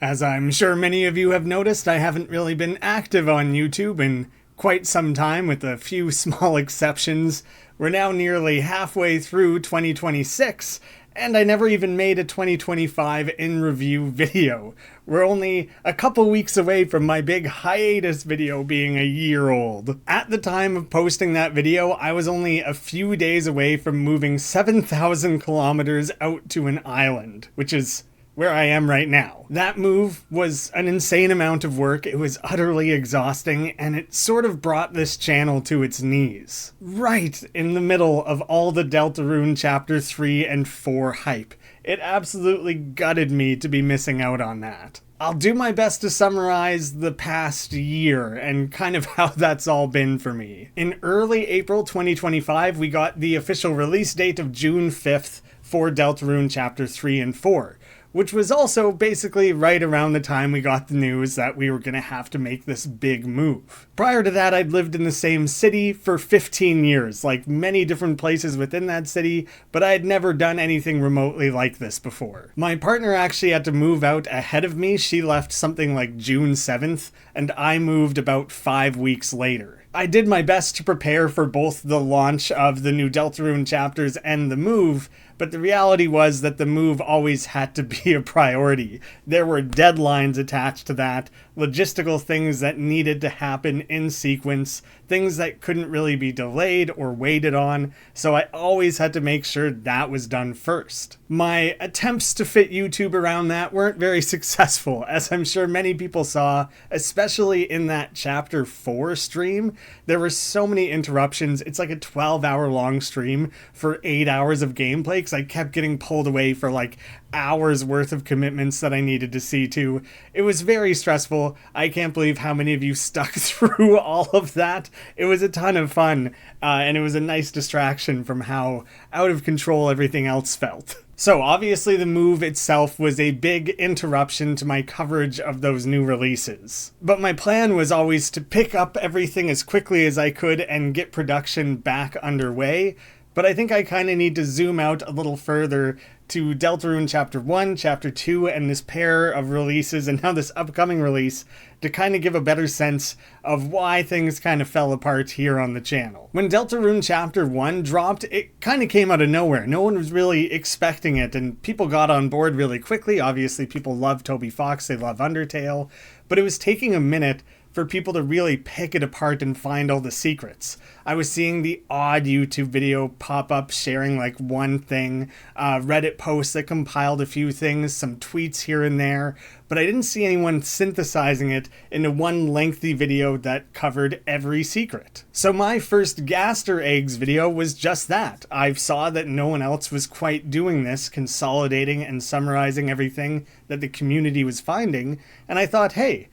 As I'm sure many of you have noticed, I haven't really been active on YouTube in quite some time, with a few small exceptions. We're now nearly halfway through 2026, and I never even made a 2025 in review video. We're only a couple weeks away from my big hiatus video being a year old. At the time of posting that video, I was only a few days away from moving 7,000 kilometers out to an island, which is where I am right now. That move was an insane amount of work, it was utterly exhausting, and it sort of brought this channel to its knees. Right in the middle of all the Deltarune Chapter 3 and 4 hype. It absolutely gutted me to be missing out on that. I'll do my best to summarize the past year and kind of how that's all been for me. In early April 2025, we got the official release date of June 5th for Deltarune Chapter 3 and 4. Which was also basically right around the time we got the news that we were going to have to make this big move. Prior to that, I'd lived in the same city for 15 years, like many different places within that city, but I had never done anything remotely like this before. My partner actually had to move out ahead of me. She left something like June 7th, and I moved about 5 weeks later. I did my best to prepare for both the launch of the new Deltarune chapters and the move, but the reality was that the move always had to be a priority. There were deadlines attached to that, logistical things that needed to happen in sequence, things that couldn't really be delayed or waited on, so I always had to make sure that was done first. My attempts to fit YouTube around that weren't very successful, as I'm sure many people saw, especially in that Chapter 4 stream. There were so many interruptions. It's like a 12-hour long stream for 8 hours of gameplay, because I kept getting pulled away for like hours worth of commitments that I needed to see to. It was very stressful. I can't believe how many of you stuck through all of that. It was a ton of fun, and it was a nice distraction from how out of control everything else felt. So obviously the move itself was a big interruption to my coverage of those new releases. But my plan was always to pick up everything as quickly as I could and get production back underway. But I think I kind of need to zoom out a little further to Deltarune Chapter 1, Chapter 2, and this pair of releases, and now this upcoming release, to kind of give a better sense of why things kind of fell apart here on the channel. When Deltarune Chapter 1 dropped, it kind of came out of nowhere. No one was really expecting it, and people got on board really quickly. Obviously, people love Toby Fox, they love Undertale, but it was taking a minute for people to really pick it apart and find all the secrets. I was seeing the odd YouTube video pop up sharing like one thing, Reddit posts that compiled a few things, some tweets here and there, but I didn't see anyone synthesizing it into one lengthy video that covered every secret. So my first Gaster Eggs video was just that. I saw that no one else was quite doing this, consolidating and summarizing everything that the community was finding, and I thought, hey,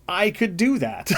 I could do that.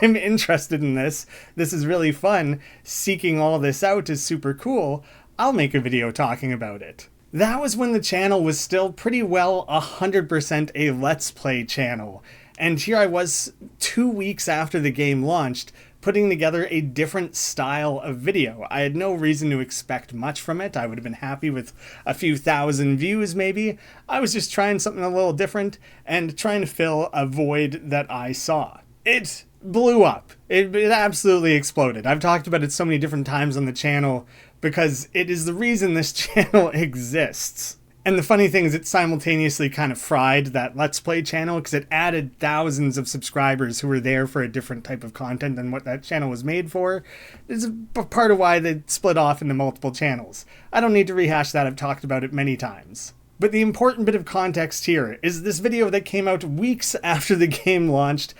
I'm interested in this. This is really fun. Seeking all this out is super cool. I'll make a video talking about it. That was when the channel was still pretty well 100% a Let's Play channel. And here I was 2 weeks after the game launched, putting together a different style of video. I had no reason to expect much from it. I would have been happy with a few thousand views maybe. I was just trying something a little different and trying to fill a void that I saw. It blew up. It absolutely exploded. I've talked about it so many different times on the channel because it is the reason this channel exists. And the funny thing is it simultaneously kind of fried that Let's Play channel because it added thousands of subscribers who were there for a different type of content than what that channel was made for. It's a part of why they split off into multiple channels. I don't need to rehash that, I've talked about it many times. But the important bit of context here is this video that came out weeks after the game launched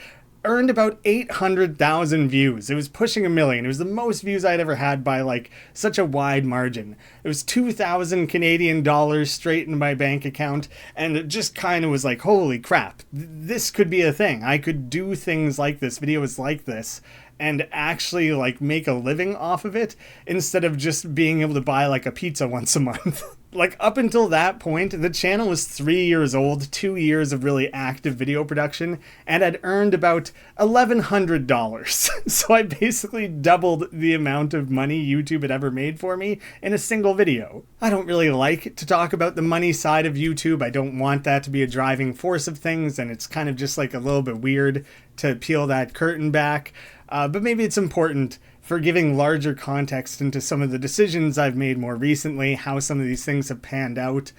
earned about 800,000 views. It was pushing 1 million. It was the most views I'd ever had by like such a wide margin. It was 2,000 Canadian dollars straight in my bank account, and it just kind of was like, holy crap, this could be a thing. I could do things like this, videos like this, and actually like make a living off of it instead of just being able to buy like a pizza once a month. Like, up until that point, the channel was 3 years old, 2 years of really active video production, and had earned about $1,100. So I basically doubled the amount of money YouTube had ever made for me in a single video. I don't really like to talk about the money side of YouTube. I don't want that to be a driving force of things, and it's kind of just like a little bit weird to peel that curtain back. But maybe it's important for giving larger context into some of the decisions I've made more recently, how some of these things have panned out.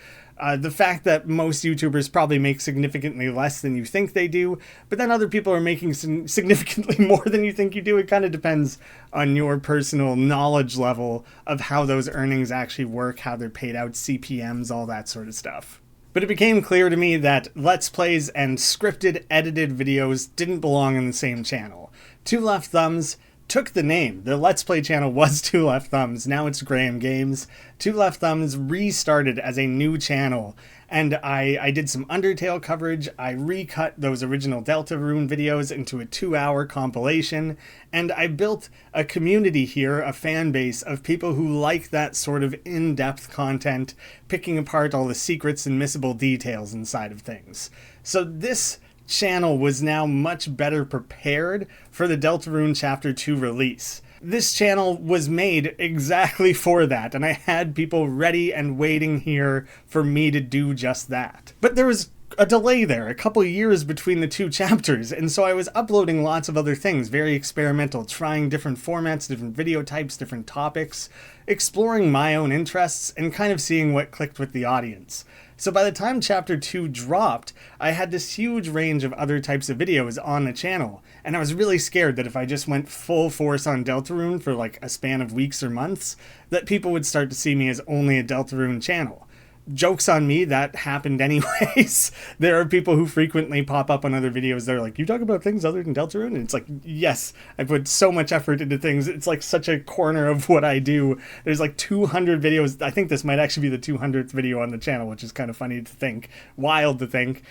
The fact that most YouTubers probably make significantly less than you think they do, but then other people are making significantly more than you think you do. It kind of depends on your personal knowledge level of how those earnings actually work, how they're paid out, CPMs, all that sort of stuff. But it became clear to me that Let's Plays and scripted, edited videos didn't belong in the same channel. Two Left Thumbs took the name. The Let's Play channel was Two Left Thumbs. Now it's Graham Games. Two Left Thumbs restarted as a new channel, and I did some Undertale coverage. I recut those original Deltarune videos into a 2-hour compilation, and I built a community here, a fan base of people who like that sort of in-depth content, picking apart all the secrets and missable details inside of things. So this channel was now much better prepared for the Deltarune Chapter 2 release. This channel was made exactly for that, and I had people ready and waiting here for me to do just that. But there was a delay there, a couple years between the two chapters, and so I was uploading lots of other things, very experimental, trying different formats, different video types, different topics, exploring my own interests, and kind of seeing what clicked with the audience. So by the time Chapter 2 dropped, I had this huge range of other types of videos on the channel, and I was really scared that if I just went full force on Deltarune for like a span of weeks or months, that people would start to see me as only a Deltarune channel. Joke's on me, that happened anyways. There are people who frequently pop up on other videos that are like, you talk about things other than Deltarune? And it's like, yes, I put so much effort into things. It's like such a corner of what I do. There's like 200 videos. I think this might actually be the 200th video on the channel, which is kind of funny to think, wild to think.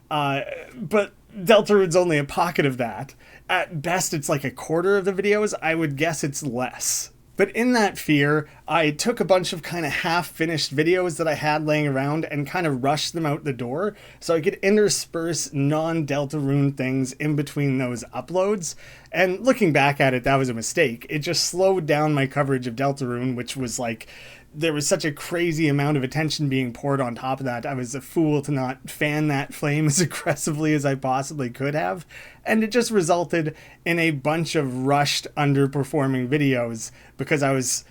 But Deltarune's only a pocket of that. At best, it's like a quarter of the videos. I would guess it's less. But in that fear, I took a bunch of kind of half-finished videos that I had laying around and kind of rushed them out the door so I could intersperse non-Deltarune things in between those uploads. And looking back at it, that was a mistake. It just slowed down my coverage of Deltarune, which was like, there was such a crazy amount of attention being poured on top of that. I was a fool to not fan that flame as aggressively as I possibly could have. And it just resulted in a bunch of rushed, underperforming videos because I was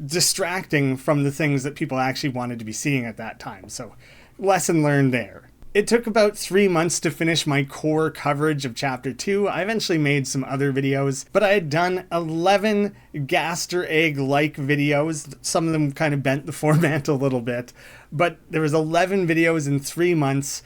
distracting from the things that people actually wanted to be seeing at that time. So, lesson learned there. It took about 3 months to finish my core coverage of Chapter 2. I eventually made some other videos, but I had done 11 Gaster Egg-like videos. Some of them kind of bent the format a little bit, but there was 11 videos in 3 months,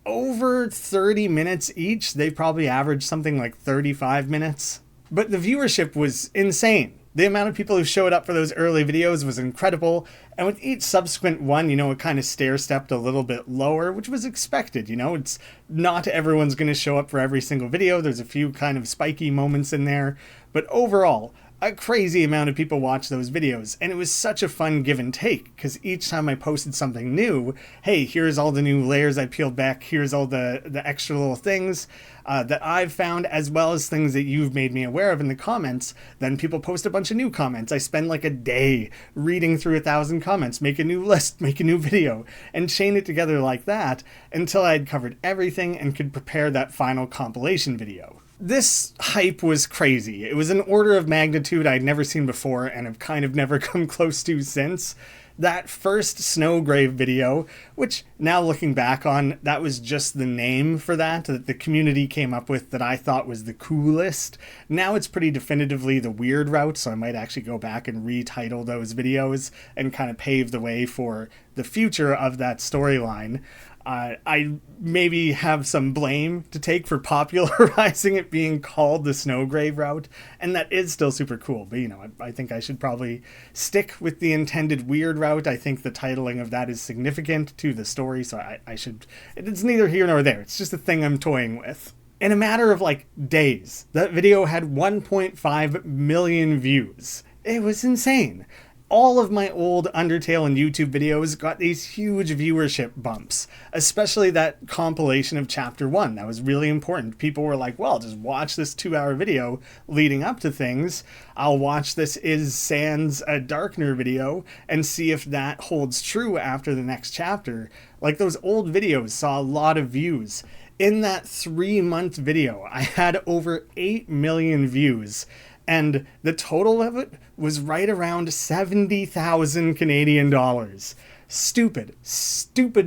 over 30 minutes each. They probably averaged something like 35 minutes. But the viewership was insane. The amount of people who showed up for those early videos was incredible, and with each subsequent one, it kind of stair-stepped a little bit lower, which was expected, It's not everyone's going to show up for every single video. There's a few kind of spiky moments in there, but overall, a crazy amount of people watched those videos, and it was such a fun give and take, because each time I posted something new, hey, here's all the new layers I peeled back, here's all the extra little things that I've found, as well as things that you've made me aware of in the comments. Then people post a bunch of new comments. I spend like a day reading through 1,000 comments, make a new list, make a new video, and chain it together like that until I had covered everything and could prepare that final compilation video. This hype was crazy. It was an order of magnitude I'd never seen before and have kind of never come close to since. That first Snowgrave video, which now looking back on, that was just the name for that the community came up with that I thought was the coolest. Now it's pretty definitively the weird route, so I might actually go back and retitle those videos and kind of pave the way for the future of that storyline. I maybe have some blame to take for popularizing it being called the Snowgrave route, and that is still super cool, but I think I should probably stick with the intended weird route. I think the titling of that is significant to the story, so I should, it's neither here nor there, it's just a thing I'm toying with. In a matter of like days, that video had 1.5 million views. It was insane. all of my old Undertale and YouTube videos got these huge viewership bumps, especially that compilation of Chapter 1. That was really important. People were like, well, just watch this 2-hour video leading up to things. I'll watch this Is Sans a Darkner video and see if that holds true after the next chapter. Like, those old videos saw a lot of views. In that 3-month video, I had over 8 million views. And the total of it was right around 70,000 Canadian dollars. Stupid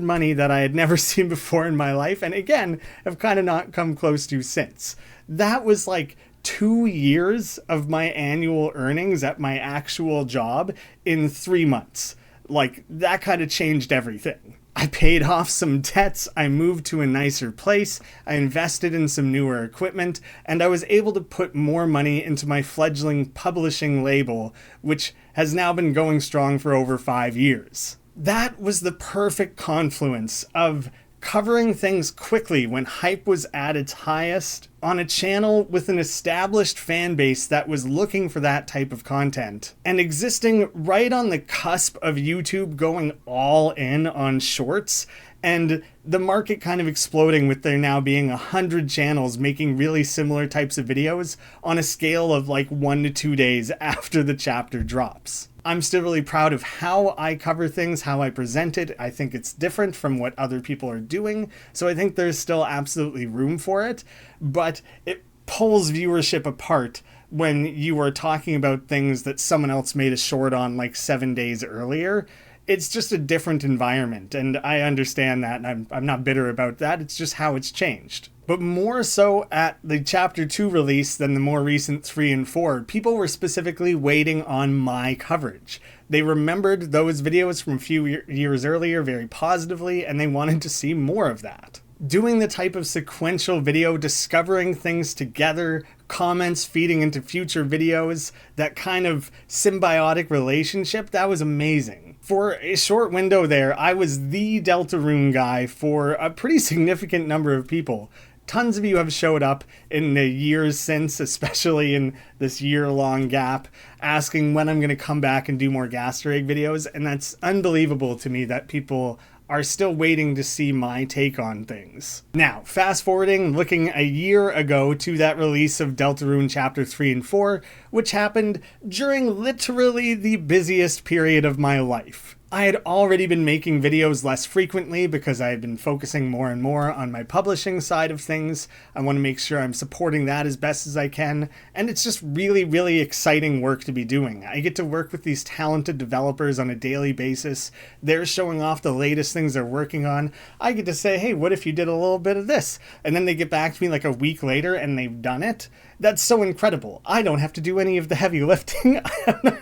money that I had never seen before in my life, and again, have kind of not come close to since. That was like 2 years of my annual earnings at my actual job in 3 months. Like, that kind of changed everything. I paid off some debts, I moved to a nicer place, I invested in some newer equipment, and I was able to put more money into my fledgling publishing label, which has now been going strong for over 5 years. That was the perfect confluence of covering things quickly when hype was at its highest, on a channel with an established fan base that was looking for that type of content, and existing right on the cusp of YouTube going all in on shorts, and the market kind of exploding with there now being 100 channels making really similar types of videos on a scale of like 1 to 2 days after the chapter drops. I'm still really proud of how I cover things, how I present it. I think it's different from what other people are doing, so I think there's still absolutely room for it, but it pulls viewership apart when you are talking about things that someone else made a short on like 7 days earlier. It's just a different environment, and I understand that, and I'm not bitter about that. It's just how it's changed. But more so at the Chapter 2 release than the more recent 3 and 4, people were specifically waiting on my coverage. They remembered those videos from a few years earlier very positively, and they wanted to see more of that. Doing the type of sequential video, discovering things together, comments feeding into future videos, that kind of symbiotic relationship, that was amazing. For a short window there, I was the Deltarune guy for a pretty significant number of people. Tons of you have showed up in the years since, especially in this year-long gap, asking when I'm going to come back and do more Gaster Egg videos, and that's unbelievable to me that people are still waiting to see my take on things. Now, fast forwarding, looking a year ago to that release of Deltarune Chapter 3 and 4, which happened during literally the busiest period of my life. I had already been making videos less frequently because I had been focusing more and more on my publishing side of things. I want to make sure I'm supporting that as best as I can, and it's just really, really exciting work to be doing. I get to work with these talented developers on a daily basis. They're showing off the latest things they're working on. I get to say, hey, what if you did a little bit of this? And then they get back to me like a week later and they've done it. That's so incredible. I don't have to do any of the heavy lifting.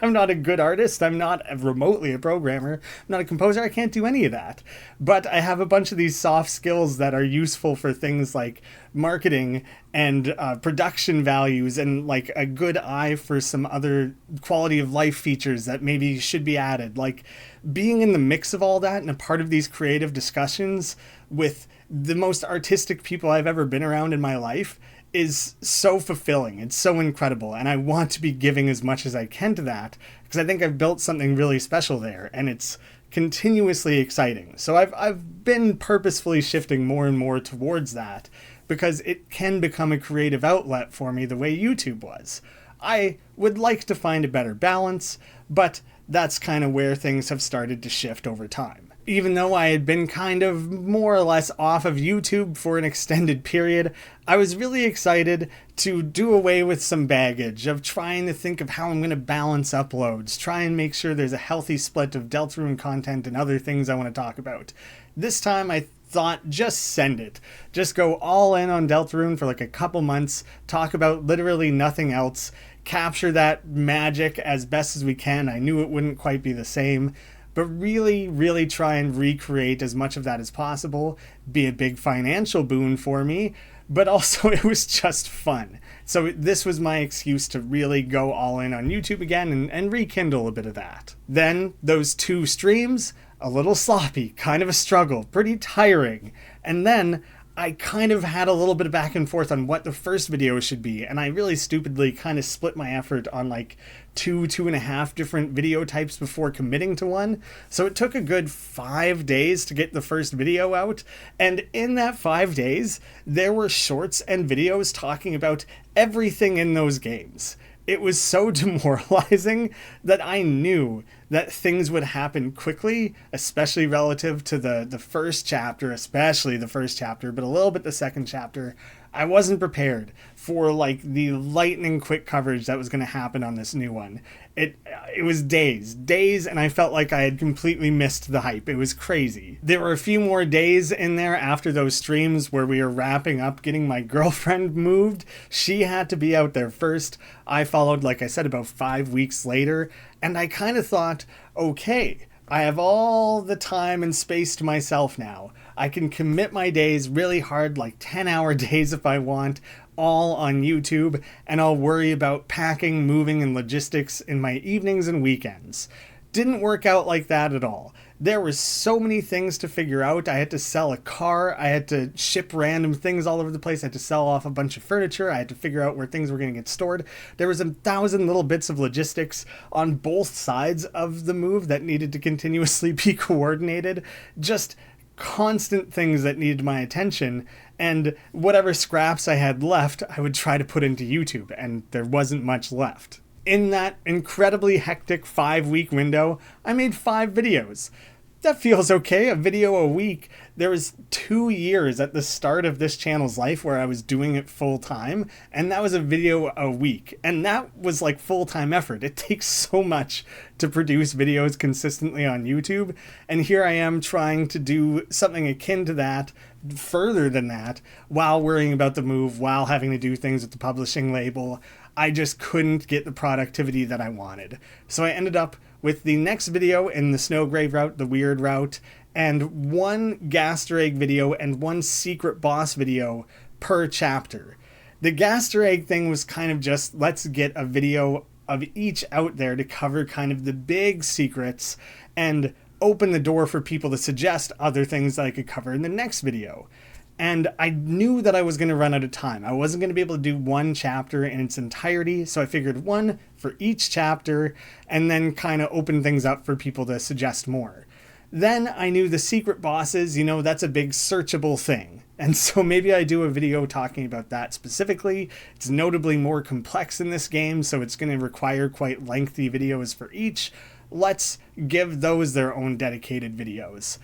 I'm not a good artist. I'm not remotely a programmer. I'm not a composer. I can't do any of that. But I have a bunch of these soft skills that are useful for things like marketing and production values, and like a good eye for some other quality of life features that maybe should be added. Like being in the mix of all that and a part of these creative discussions with the most artistic people I've ever been around in my life is so fulfilling. It's so incredible, and I want to be giving as much as I can to that because I think I've built something really special there, and it's continuously exciting. So I've been purposefully shifting more and more towards that because it can become a creative outlet for me the way YouTube was. I would like to find a better balance, but that's kind of where things have started to shift over time. Even though I had been kind of more or less off of YouTube for an extended period, I was really excited to do away with some baggage of trying to think of how I'm going to balance uploads, try and make sure there's a healthy split of Deltarune content and other things I want to talk about. This time I thought, just send it. Just go all in on Deltarune for like a couple months, talk about literally nothing else, capture that magic as best as we can. I knew it wouldn't quite be the same, but really, really try and recreate as much of that as possible, be a big financial boon for me, but also it was just fun. So this was my excuse to really go all in on YouTube again and rekindle a bit of that. Then those 2 streams, a little sloppy, kind of a struggle, pretty tiring. And then I kind of had a little bit of back and forth on what the first video should be, and I really stupidly kind of split my effort on like two and a half different video types before committing to one. So it took a good 5 days to get the first video out, and in that 5 days, there were shorts and videos talking about everything in those games. It was so demoralizing that I knew that things would happen quickly, especially relative to the first chapter, especially the first chapter, but a little bit the second chapter. I wasn't prepared for like the lightning quick coverage that was going to happen on this new one. It was days, and I felt like I had completely missed the hype. It was crazy. There were a few more days in there after those streams where we were wrapping up getting my girlfriend moved. She had to be out there first. I followed, like I said, about 5 weeks later, and I kind of thought, okay, I have all the time and space to myself now. I can commit my days really hard, like 10-hour days if I want, all on YouTube, and I'll worry about packing, moving, and logistics in my evenings and weekends. Didn't work out like that at all. There were so many things to figure out. I had to sell a car. I had to ship random things all over the place. I had to sell off a bunch of furniture. I had to figure out where things were going to get stored. There was 1,000 little bits of logistics on both sides of the move that needed to continuously be coordinated. Just constant things that needed my attention, and whatever scraps I had left, I would try to put into YouTube, and there wasn't much left. In that incredibly hectic 5-week window, I made 5 videos. That feels okay, a video a week. There was 2 years at the start of this channel's life where I was doing it full time, and that was a video a week. And that was like full-time effort. It takes so much to produce videos consistently on YouTube, and here I am trying to do something akin to that, further than that, while worrying about the move, while having to do things with the publishing label. I just couldn't get the productivity that I wanted. So I ended up with the next video in the Snowgrave route, the weird route, and 1 Gaster Egg video and 1 secret boss video per chapter. The Gaster Egg thing was kind of just, let's get a video of each out there to cover kind of the big secrets and open the door for people to suggest other things that I could cover in the next video. And I knew that I was going to run out of time. I wasn't going to be able to do 1 chapter in its entirety, so I figured 1 for each chapter, and then kind of open things up for people to suggest more. Then I knew the secret bosses, that's a big searchable thing. And so maybe I do a video talking about that specifically. It's notably more complex in this game, so it's going to require quite lengthy videos for each. Let's give those their own dedicated videos.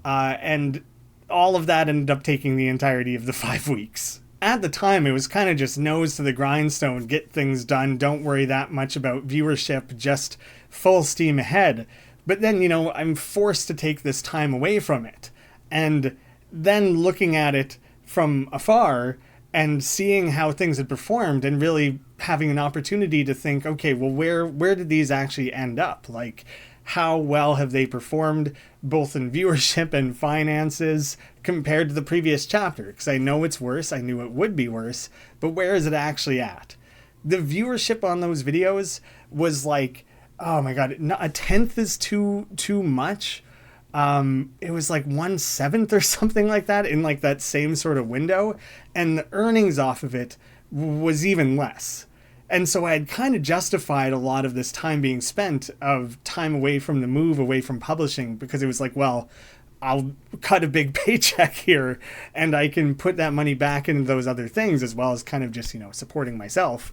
And all of that ended up taking the entirety of the 5 weeks. At the time, it was kind of just nose to the grindstone, get things done, don't worry that much about viewership, just full steam ahead. But then, I'm forced to take this time away from it. And then looking at it from afar and seeing how things had performed and really having an opportunity to think, okay, well, where did these actually end up? Like, how well have they performed both in viewership and finances compared to the previous chapter? Because I know it's worse. I knew it would be worse. But where is it actually at? The viewership on those videos was like, oh my God, a tenth is too much. It was like 1/7 or something like that in like that same sort of window. And the earnings off of it was even less. And so I had kind of justified a lot of this time being spent of time away from the move, away from publishing, because it was like, well, I'll cut a big paycheck here and I can put that money back into those other things as well as kind of just, supporting myself.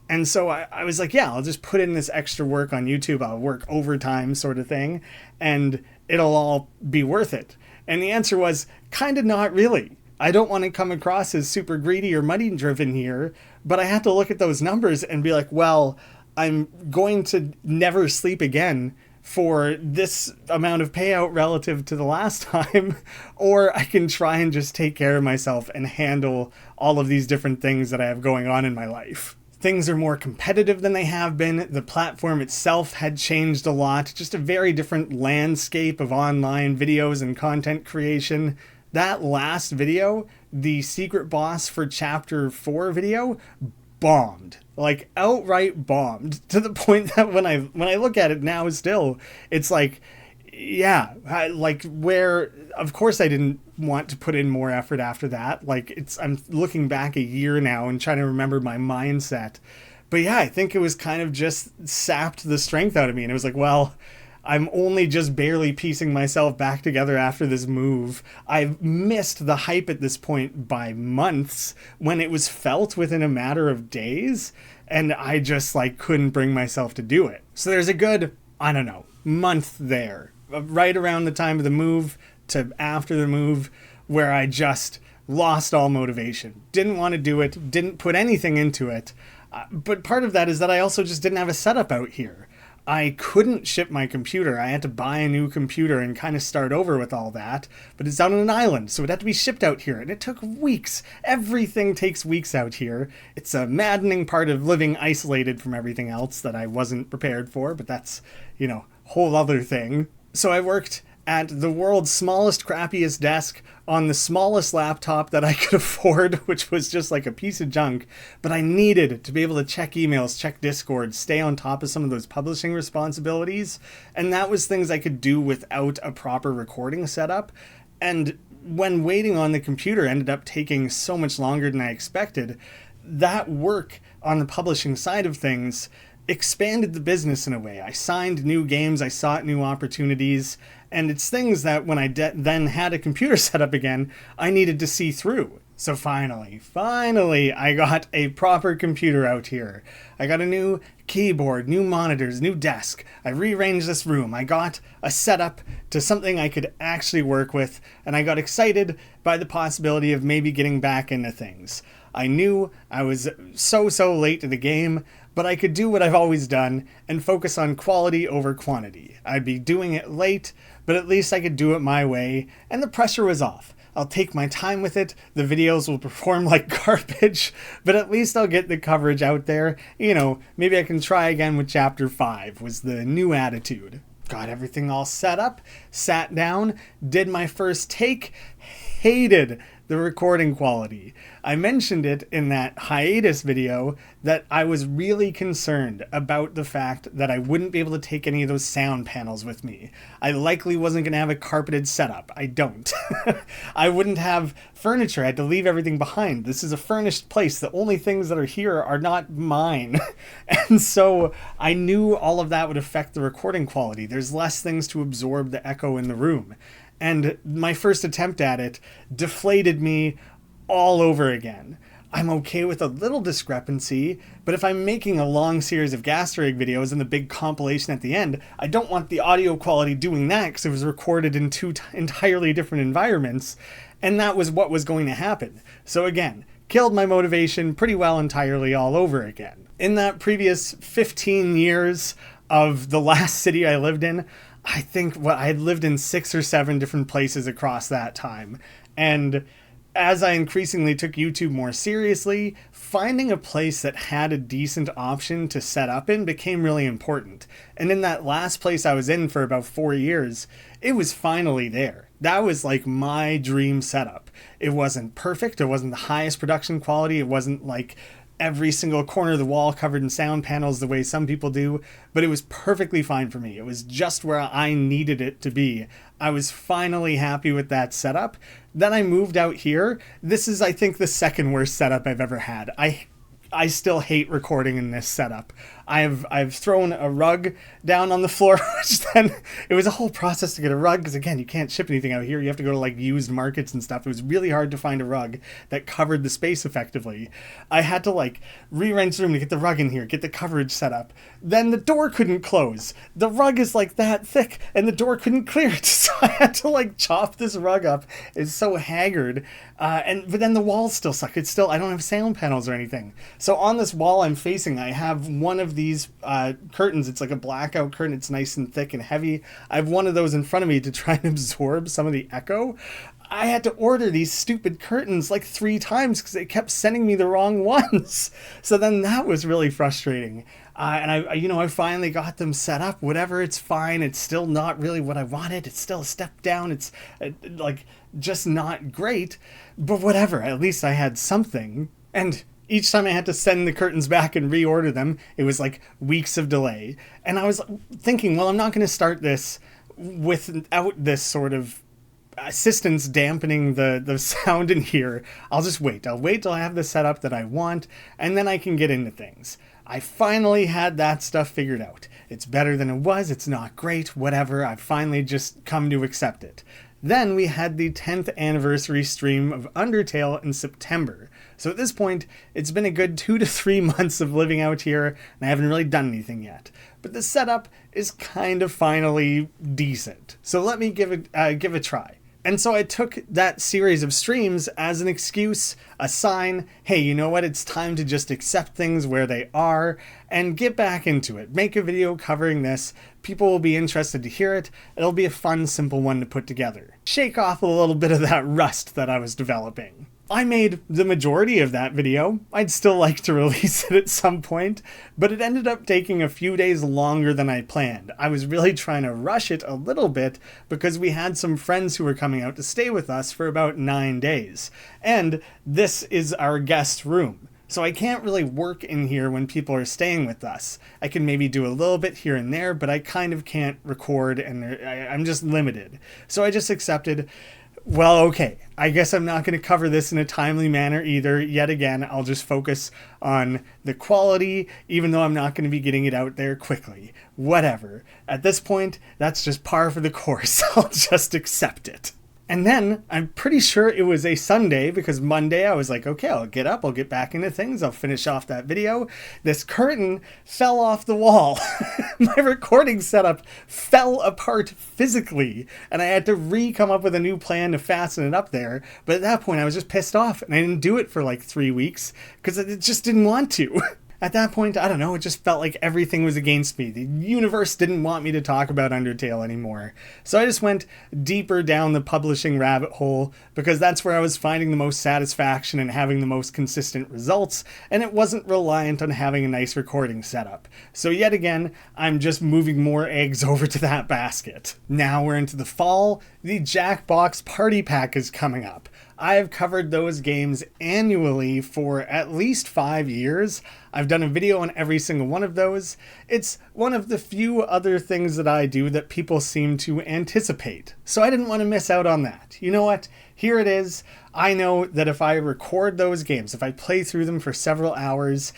And so I was like, yeah, I'll just put in this extra work on YouTube. I'll work overtime sort of thing and it'll all be worth it. And the answer was kind of not really. I don't want to come across as super greedy or money driven here, but I had to look at those numbers and be like, well, I'm going to never sleep again for this amount of payout relative to the last time, or I can try and just take care of myself and handle all of these different things that I have going on in my life. Things are more competitive than they have been. The platform itself had changed a lot, just a very different landscape of online videos and content creation. That last video, the secret boss for chapter 4 video, bombed. Like outright bombed, to the point that when I look at it now still, it's like, yeah, like where, of course I didn't want to put in more effort after that. Like, I'm looking back a year now and trying to remember my mindset. But yeah, I think it was kind of just sapped the strength out of me. And it was like, well, I'm only just barely piecing myself back together after this move. I've missed the hype at this point by months when it was felt within a matter of days. And I just like couldn't bring myself to do it. So there's a good, I don't know, month there, right around the time of the move to after the move, where I just lost all motivation. Didn't want to do it, didn't put anything into it. But part of that is that I also just didn't have a setup out here. I couldn't ship my computer. I had to buy a new computer and kind of start over with all that. But it's out on an island, so it had to be shipped out here. And it took weeks. Everything takes weeks out here. It's a maddening part of living isolated from everything else that I wasn't prepared for. But that's, whole other thing. So I worked at the world's smallest, crappiest desk on the smallest laptop that I could afford, which was just like a piece of junk. But I needed to be able to check emails, check Discord, stay on top of some of those publishing responsibilities. And that was things I could do without a proper recording setup. And when waiting on the computer ended up taking so much longer than I expected, that work on the publishing side of things expanded the business in a way. I signed new games, I sought new opportunities, and it's things that when I then had a computer set up again, I needed to see through. So finally, I got a proper computer out here. I got a new keyboard, new monitors, new desk. I rearranged this room. I got a setup to something I could actually work with, and I got excited by the possibility of maybe getting back into things. I knew I was so late to the game, but I could do what I've always done and focus on quality over quantity. I'd be doing it late, but at least I could do it my way, and the pressure was off. I'll take my time with it. The videos will perform like garbage, but at least I'll get the coverage out there. Maybe I can try again with Chapter 5 was the new attitude. Got everything all set up, sat down, did my first take, hated the recording quality. I mentioned it in that hiatus video that I was really concerned about the fact that I wouldn't be able to take any of those sound panels with me. I likely wasn't going to have a carpeted setup. I don't. I wouldn't have furniture. I had to leave everything behind. This is a furnished place. The only things that are here are not mine. And so I knew all of that would affect the recording quality. There's less things to absorb the echo in the room. And my first attempt at it deflated me all over again. I'm okay with a little discrepancy, but if I'm making a long series of Gasterig videos and the big compilation at the end, I don't want the audio quality doing that because it was recorded in two entirely different environments, and that was what was going to happen. So again, killed my motivation pretty well entirely all over again. In that previous 15 years of the last city I lived in, I think I had lived in 6 or 7 different places across that time. And as I increasingly took YouTube more seriously, finding a place that had a decent option to set up in became really important. And in that last place I was in for about 4 years, it was finally there. That was like my dream setup. It wasn't perfect. It wasn't the highest production quality. It wasn't like every single corner of the wall covered in sound panels the way some people do, but it was perfectly fine for me. It was just where I needed it to be. I was finally happy with that setup. Then I moved out here. This is, I think, the second worst setup I've ever had. I still hate recording in this setup. I've thrown a rug down on the floor, which then it was a whole process to get a rug because again, you can't ship anything out here. You have to go to like used markets and stuff. It was really hard to find a rug that covered the space effectively. I had to like rearrange the room to get the rug in here, get the coverage set up. Then the door couldn't close. The rug is like that thick and the door couldn't clear it. So I had to like chop this rug up. It's so haggard. But then the walls still suck. I don't have sound panels or anything. So on this wall I'm facing, I have one of these curtains. It's like a blackout curtain. It's nice and thick and heavy. I have one of those in front of me to try and absorb some of the echo. I had to order these stupid curtains like 3 times because they kept sending me the wrong ones. So then that was really frustrating. And I finally got them set up. Whatever, it's fine. It's still not really what I wanted. It's still a step down. It's like just not great. But whatever, at least I had something. And each time I had to send the curtains back and reorder them, it was like weeks of delay. And I was thinking, well, I'm not going to start this without this sort of assistance dampening the sound in here, I'll just wait. I'll wait till I have the setup that I want, and then I can get into things. I finally had that stuff figured out. It's better than it was, it's not great, whatever, I've finally just come to accept it. Then we had the 10th anniversary stream of Undertale in September. So at this point, it's been a good 2 to 3 months of living out here, and I haven't really done anything yet. But the setup is kind of finally decent. So let me give it a try. And so I took that series of streams as an excuse, a sign, hey, you know what, it's time to just accept things where they are and get back into it. Make a video covering this. People will be interested to hear it. It'll be a fun, simple one to put together. Shake off a little bit of that rust that I was developing. I made the majority of that video. I'd still like to release it at some point, but it ended up taking a few days longer than I planned. I was really trying to rush it a little bit because we had some friends who were coming out to stay with us for about 9 days. And this is our guest room. So I can't really work in here when people are staying with us. I can maybe do a little bit here and there, but I kind of can't record and I'm just limited. So I just accepted, well, okay, I guess I'm not going to cover this in a timely manner either. Yet again, I'll just focus on the quality, even though I'm not going to be getting it out there quickly. Whatever. At this point, that's just par for the course. I'll just accept it. And then I'm pretty sure it was a Sunday because Monday I was like, okay, I'll get up, I'll get back into things, I'll finish off that video. This curtain fell off the wall. My recording setup fell apart physically and I had to come up with a new plan to fasten it up there. But at that point I was just pissed off and I didn't do it for like 3 weeks because I just didn't want to. At that point, I don't know, it just felt like everything was against me. The universe didn't want me to talk about Undertale anymore. So I just went deeper down the publishing rabbit hole because that's where I was finding the most satisfaction and having the most consistent results, and it wasn't reliant on having a nice recording setup. So yet again, I'm just moving more eggs over to that basket. Now we're into the fall. The Jackbox Party Pack is coming up. I have covered those games annually for at least 5 years. I've done a video on every single one of those. It's one of the few other things that I do that people seem to anticipate. So I didn't want to miss out on that. You know what? Here it is. I know that if I record those games, if I play through them for several hours,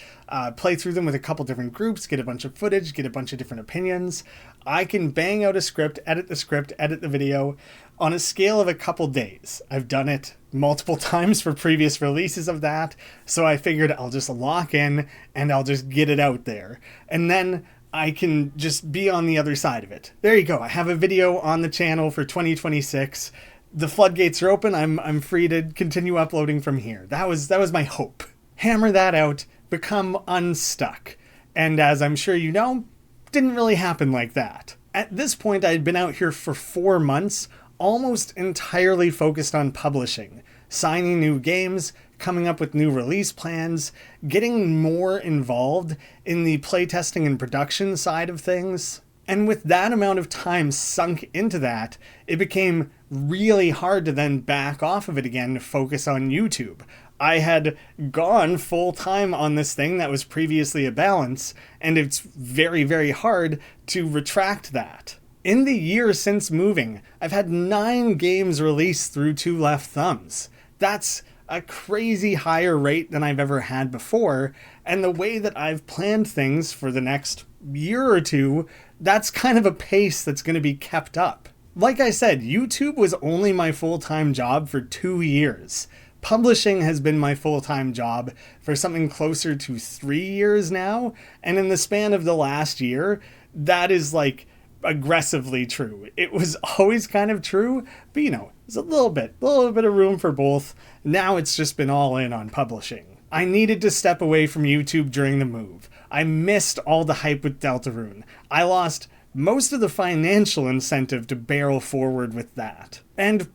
play through them with a couple different groups, get a bunch of footage, get a bunch of different opinions, I can bang out a script, edit the video on a scale of a couple days. I've done it multiple times for previous releases of that, so I figured I'll just lock in and I'll just get it out there. And then I can just be on the other side of it. There you go. I have a video on the channel for 2026. The floodgates are open. I'm free to continue uploading from here. That was my hope. Hammer that out, become unstuck. And as I'm sure you know, didn't really happen like that. At this point, I'd been out here for 4 months, almost entirely focused on publishing, signing new games, coming up with new release plans, getting more involved in the playtesting and production side of things. And with that amount of time sunk into that, it became really hard to then back off of it again to focus on YouTube. I had gone full time on this thing that was previously a balance, and it's very, very hard to retract that. In the year since moving, I've had 9 games released through 2 Left Thumbs. That's a crazy higher rate than I've ever had before, and the way that I've planned things for the next year or two, that's kind of a pace that's going to be kept up. Like I said, YouTube was only my full-time job for 2 years. Publishing has been my full-time job for something closer to 3 years now, and in the span of the last year, that is like aggressively true. It was always kind of true, but you know, there's a little bit of room for both. Now it's just been all in on publishing. I needed to step away from YouTube during the move. I missed all the hype with Deltarune. I lost most of the financial incentive to barrel forward with that. And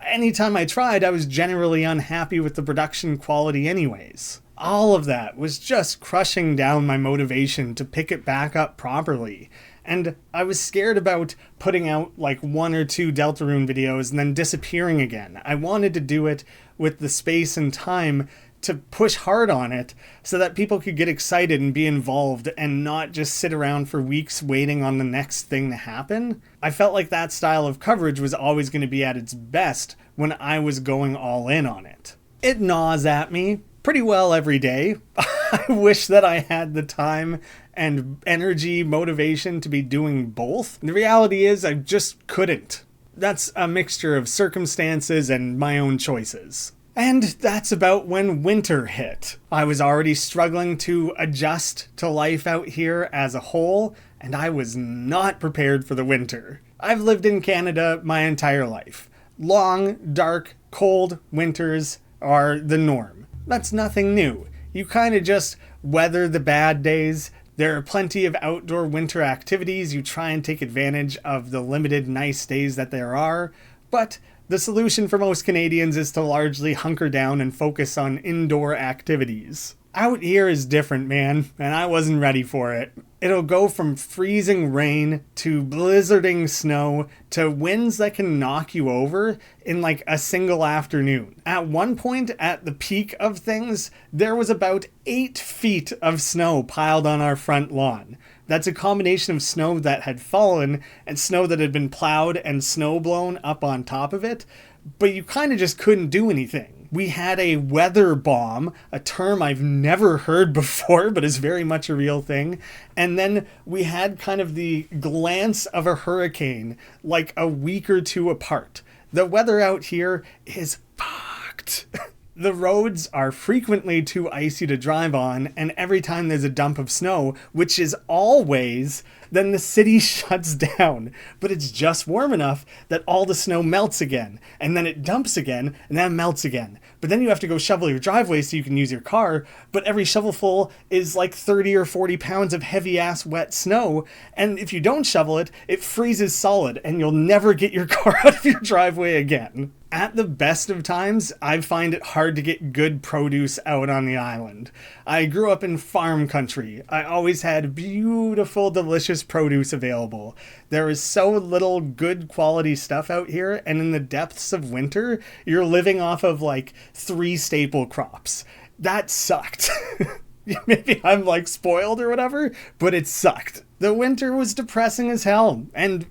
anytime I tried, I was generally unhappy with the production quality anyways. All of that was just crushing down my motivation to pick it back up properly. And I was scared about putting out like 1 or 2 Deltarune videos and then disappearing again. I wanted to do it with the space and time to push hard on it so that people could get excited and be involved and not just sit around for weeks waiting on the next thing to happen. I felt like that style of coverage was always going to be at its best when I was going all in on it. It gnaws at me pretty well every day. I wish that I had the time and energy, motivation to be doing both. The reality is I just couldn't. That's a mixture of circumstances and my own choices. And that's about when winter hit. I was already struggling to adjust to life out here as a whole, and I was not prepared for the winter. I've lived in Canada my entire life. Long, dark, cold winters are the norm. That's nothing new. You kind of just weather the bad days. There are plenty of outdoor winter activities. You try and take advantage of the limited nice days that there are, but the solution for most Canadians is to largely hunker down and focus on indoor activities. Out here is different, man, and I wasn't ready for it. It'll go from freezing rain to blizzarding snow to winds that can knock you over in like a single afternoon. At one point, at the peak of things, there was about 8 feet of snow piled on our front lawn. That's a combination of snow that had fallen and snow that had been plowed and snow blown up on top of it, but you kind of just couldn't do anything. We had a weather bomb, a term I've never heard before, but is very much a real thing. And then we had kind of the glance of a hurricane, like a week or two apart. The weather out here is fucked. The roads are frequently too icy to drive on, and every time there's a dump of snow, which is always, then the city shuts down. But it's just warm enough that all the snow melts again, and then it dumps again, and then it melts again. But then you have to go shovel your driveway so you can use your car, but every shovelful is like 30 or 40 pounds of heavy-ass wet snow, and if you don't shovel it, it freezes solid, and you'll never get your car out of your driveway again. At the best of times, I find it hard to get good produce out on the island. I grew up in farm country. I always had beautiful, delicious produce available. There is so little good quality stuff out here, and in the depths of winter, you're living off of like 3 staple crops. That sucked. Maybe I'm like spoiled or whatever, but it sucked. The winter was depressing as hell, and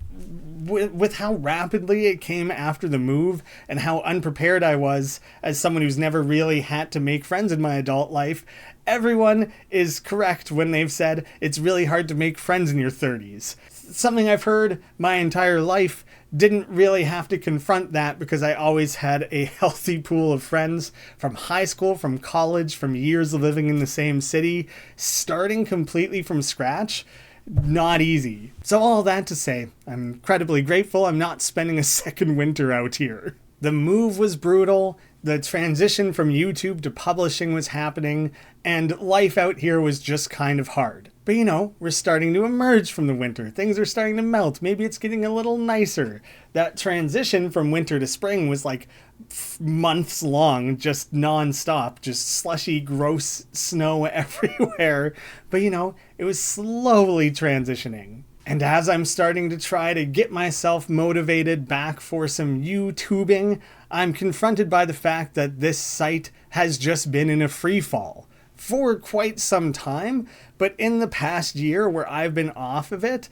with how rapidly it came after the move and how unprepared I was as someone who's never really had to make friends in my adult life, everyone is correct when they've said it's really hard to make friends in your 30s. Something I've heard my entire life. Didn't really have to confront that because I always had a healthy pool of friends from high school, from college, from years of living in the same city. Starting completely from scratch, not easy. So all that to say, I'm incredibly grateful I'm not spending a second winter out here. The move was brutal, the transition from YouTube to publishing was happening, and life out here was just kind of hard. But you know, we're starting to emerge from the winter. Things are starting to melt. Maybe it's getting a little nicer. That transition from winter to spring was like months long, just non-stop, just slushy, gross snow everywhere. But you know, it was slowly transitioning. And as I'm starting to try to get myself motivated back for some YouTubing, I'm confronted by the fact that this site has just been in a free fall for quite some time, but in the past year where I've been off of it,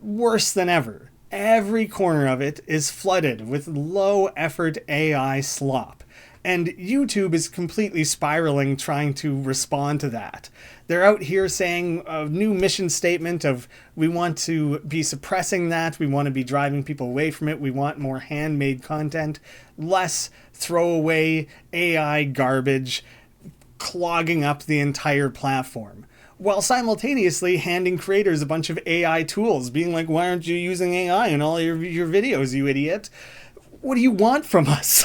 worse than ever. Every corner of it is flooded with low-effort AI slop, and YouTube is completely spiraling trying to respond to that. They're out here saying a new mission statement of we want to be suppressing that, we want to be driving people away from it, we want more handmade content, less throwaway AI garbage clogging up the entire platform, while simultaneously handing creators a bunch of AI tools, being like, why aren't you using AI in all your videos, you idiot? What do you want from us?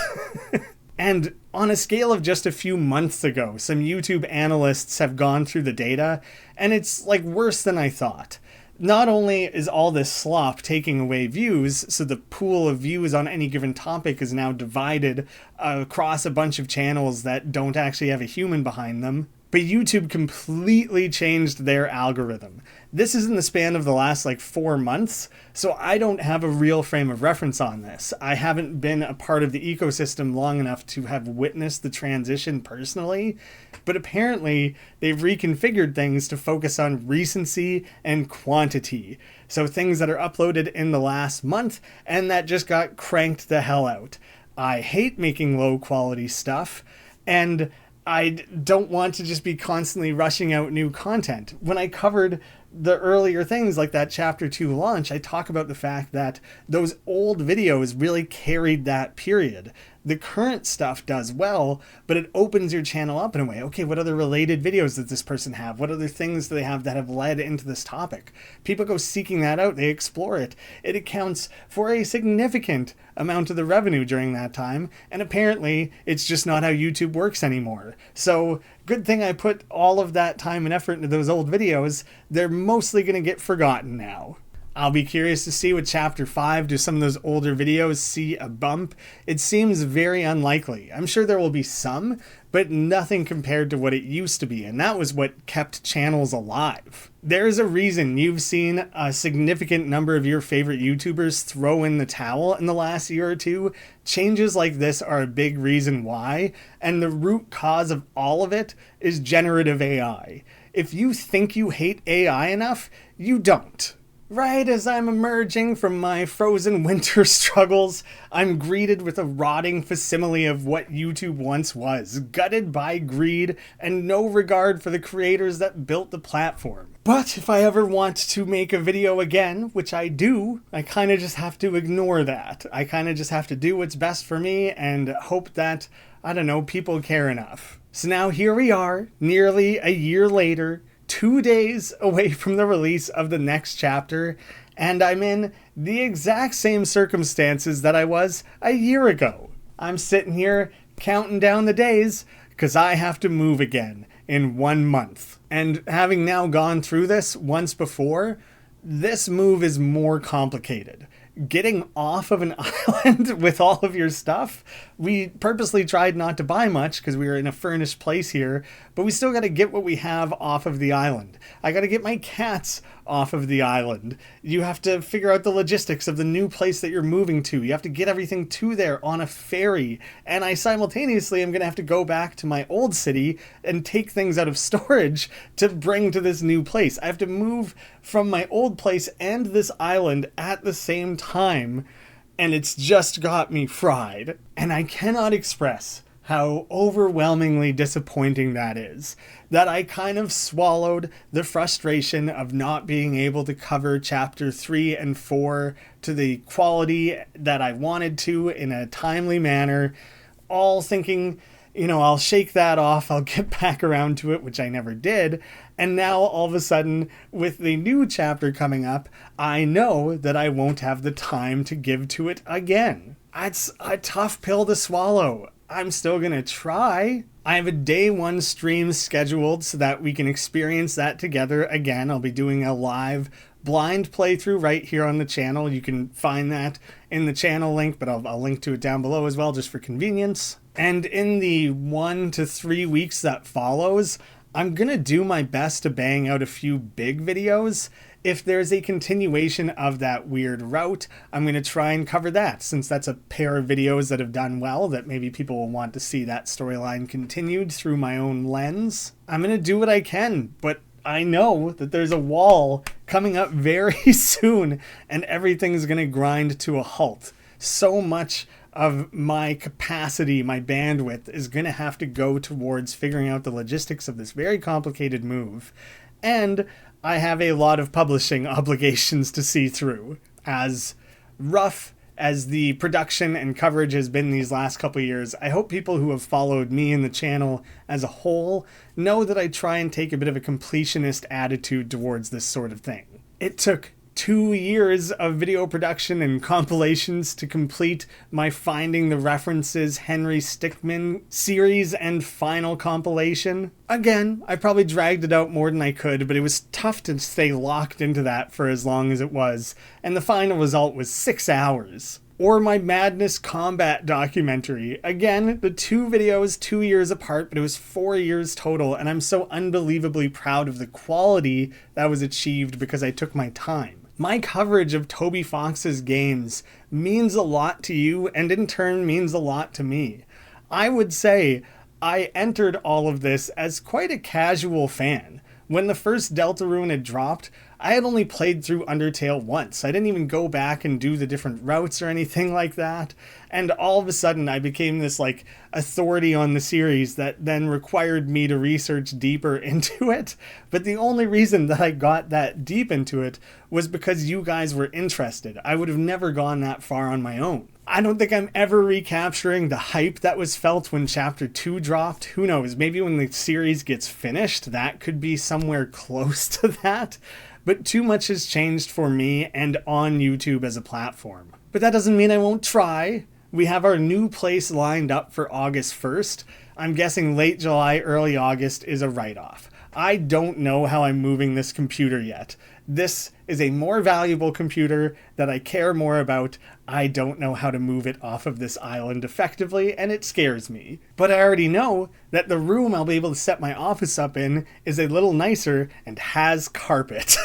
And on a scale of just a few months ago, some YouTube analysts have gone through the data, and it's like worse than I thought. Not only is all this slop taking away views, so the pool of views on any given topic is now divided across a bunch of channels that don't actually have a human behind them, But YouTube completely changed their algorithm. This is in the span of the last 4 months, so I don't have a real frame of reference on this. I haven't been a part of the ecosystem long enough to have witnessed the transition personally, but apparently they've reconfigured things to focus on recency and quantity. So things that are uploaded in the last month and that just got cranked the hell out. I hate making low quality stuff, and I don't want to just be constantly rushing out new content. When I covered the earlier things like that Chapter 2 launch, I talk about the fact that those old videos really carried that period. The current stuff does well, but it opens your channel up in a way. Okay, what other related videos does this person have? What other things do they have that have led into this topic? People go seeking that out. They explore it. It accounts for a significant amount of the revenue during that time, and apparently it's just not how YouTube works anymore. So good thing I put all of that time and effort into those old videos. They're mostly going to get forgotten now. I'll be curious to see with Chapter 5, do some of those older videos see a bump? It seems very unlikely. I'm sure there will be some, but nothing compared to what it used to be, and that was what kept channels alive. There's a reason you've seen a significant number of your favorite YouTubers throw in the towel in the last year or two. Changes like this are a big reason why, and the root cause of all of it is generative AI. If you think you hate AI enough, you don't. Right as I'm emerging from my frozen winter struggles, I'm greeted with a rotting facsimile of what YouTube once was, gutted by greed and no regard for the creators that built the platform. But if I ever want to make a video again, which I do, I kind of just have to ignore that. I kind of just have to do what's best for me and hope that, I don't know, people care enough. So now here we are, nearly a year later, 2 days away from the release of the next chapter, and I'm in the exact same circumstances that I was a year ago. I'm sitting here counting down the days because I have to move again in 1 month. And having now gone through this once before, this move is more complicated. Getting off of an island with all of your stuff, we purposely tried not to buy much because we were in a furnished place here, but we still got to get what we have off of the island. I got to get my cats off of the island. You have to figure out the logistics of the new place that you're moving to. You have to get everything to there on a ferry, and I simultaneously am going to have to go back to my old city and take things out of storage to bring to this new place. I have to move from my old place and this island at the same time, and it's just got me fried. And I cannot express how overwhelmingly disappointing that is. That I kind of swallowed the frustration of not being able to cover Chapter 3 and 4 to the quality that I wanted to in a timely manner, all thinking, I'll shake that off, I'll get back around to it, which I never did. And now all of a sudden, with the new chapter coming up, I know that I won't have the time to give to it again. It's a tough pill to swallow. I'm still going to try. I have a day 1 stream scheduled so that we can experience that together again. I'll be doing a live blind playthrough right here on the channel. You can find that in the channel link, but I'll link to it down below as well, just for convenience. And in the 1 to 3 weeks that follows, I'm going to do my best to bang out a few big videos. If there's a continuation of that weird route, I'm going to try and cover that, since that's a pair of videos that have done well, that maybe people will want to see that storyline continued through my own lens. I'm going to do what I can, but I know that there's a wall coming up very soon, and everything's going to grind to a halt. So much of my capacity, my bandwidth, is going to have to go towards figuring out the logistics of this very complicated move. And I have a lot of publishing obligations to see through. As rough as the production and coverage has been these last couple years, I hope people who have followed me and the channel as a whole know that I try and take a bit of a completionist attitude towards this sort of thing. It took 2 years of video production and compilations to complete my Finding the References Henry Stickmin series and final compilation. Again, I probably dragged it out more than I could, but it was tough to stay locked into that for as long as it was, and the final result was 6 hours. or my Madness Combat documentary. Again, the two videos 2 years apart, but it was 4 years total, and I'm so unbelievably proud of the quality that was achieved because I took my time. My coverage of Toby Fox's games means a lot to you, and in turn means a lot to me. I would say I entered all of this as quite a casual fan. When the first Deltarune had dropped, I had only played through Undertale once. I didn't even go back and do the different routes or anything like that. And all of a sudden I became this authority on the series that then required me to research deeper into it. But the only reason that I got that deep into it was because you guys were interested. I would have never gone that far on my own. I don't think I'm ever recapturing the hype that was felt when Chapter 2 dropped. Who knows, maybe when the series gets finished, that could be somewhere close to that. But too much has changed for me and on YouTube as a platform. But that doesn't mean I won't try. We have our new place lined up for August 1st. I'm guessing late July, early August is a write-off. I don't know how I'm moving this computer yet. This is a more valuable computer that I care more about. I don't know how to move it off of this island effectively, and it scares me. But I already know that the room I'll be able to set my office up in is a little nicer and has carpet.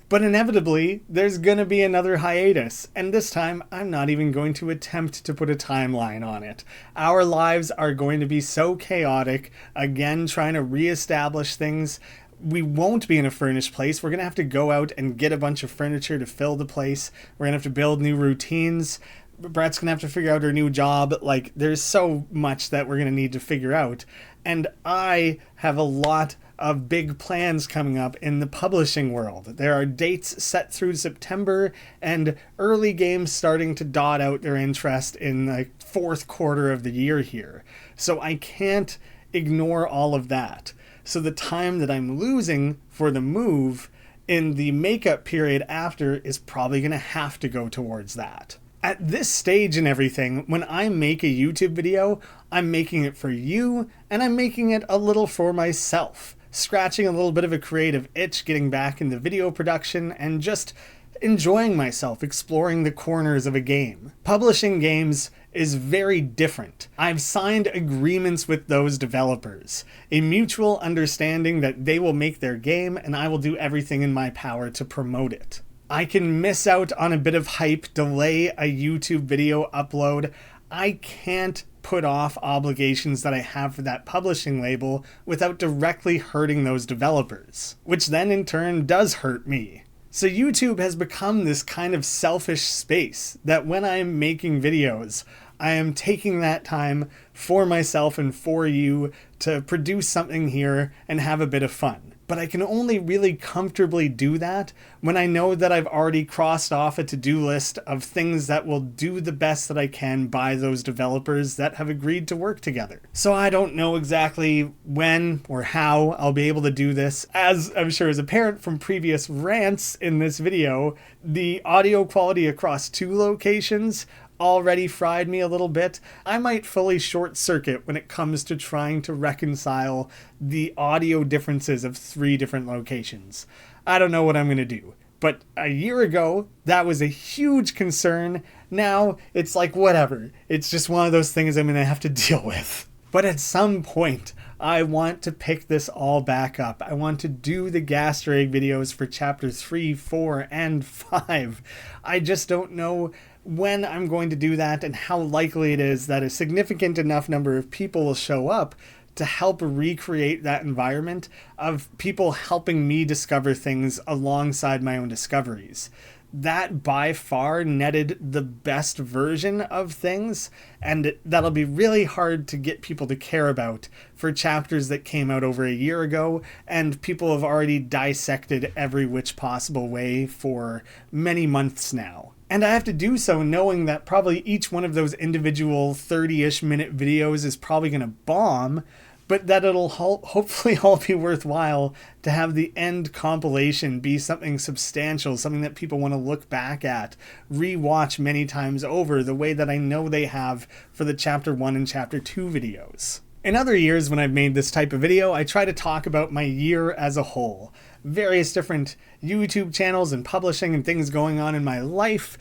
But inevitably, there's gonna be another hiatus, and this time I'm not even going to attempt to put a timeline on it. Our lives are going to be so chaotic, again trying to reestablish things. We won't be in a furnished place. We're going to have to go out and get a bunch of furniture to fill the place. We're going to have to build new routines. Brett's going to have to figure out her new job. There's so much that we're going to need to figure out. And I have a lot of big plans coming up in the publishing world. There are dates set through September and early games starting to dot out their interest in the fourth quarter of the year here. So I can't ignore all of that. So the time that I'm losing for the move in the makeup period after is probably going to have to go towards that. At this stage and everything, when I make a YouTube video, I'm making it for you, and I'm making it a little for myself. Scratching a little bit of a creative itch, getting back into video production, and just enjoying myself, exploring the corners of a game. Publishing games is very different. I've signed agreements with those developers, a mutual understanding that they will make their game and I will do everything in my power to promote it. I can miss out on a bit of hype, delay a YouTube video upload. I can't put off obligations that I have for that publishing label without directly hurting those developers, which then in turn does hurt me. So YouTube has become this kind of selfish space that when I'm making videos, I am taking that time for myself and for you to produce something here and have a bit of fun. But I can only really comfortably do that when I know that I've already crossed off a to-do list of things that will do the best that I can by those developers that have agreed to work together. So I don't know exactly when or how I'll be able to do this. As I'm sure is apparent from previous rants in this video, the audio quality across 2 locations already fried me a little bit. I might fully short circuit when it comes to trying to reconcile the audio differences of 3 different locations. I don't know what I'm going to do. But a year ago, that was a huge concern. Now, it's whatever. It's just one of those things I'm going to have to deal with. But at some point, I want to pick this all back up. I want to do the Gaster Egg videos for Chapter 3, 4, and 5. I just don't know when I'm going to do that and how likely it is that a significant enough number of people will show up to help recreate that environment of people helping me discover things alongside my own discoveries. That by far netted the best version of things, and that'll be really hard to get people to care about for chapters that came out over a year ago, and people have already dissected every which possible way for many months now. And I have to do so knowing that probably each one of those individual 30-ish minute videos is probably going to bomb, but that it'll hopefully all be worthwhile to have the end compilation be something substantial, something that people want to look back at, rewatch many times over, the way that I know they have for the Chapter 1 and Chapter 2 videos. In other years when I've made this type of video, I try to talk about my year as a whole. Various different YouTube channels and publishing and things going on in my life.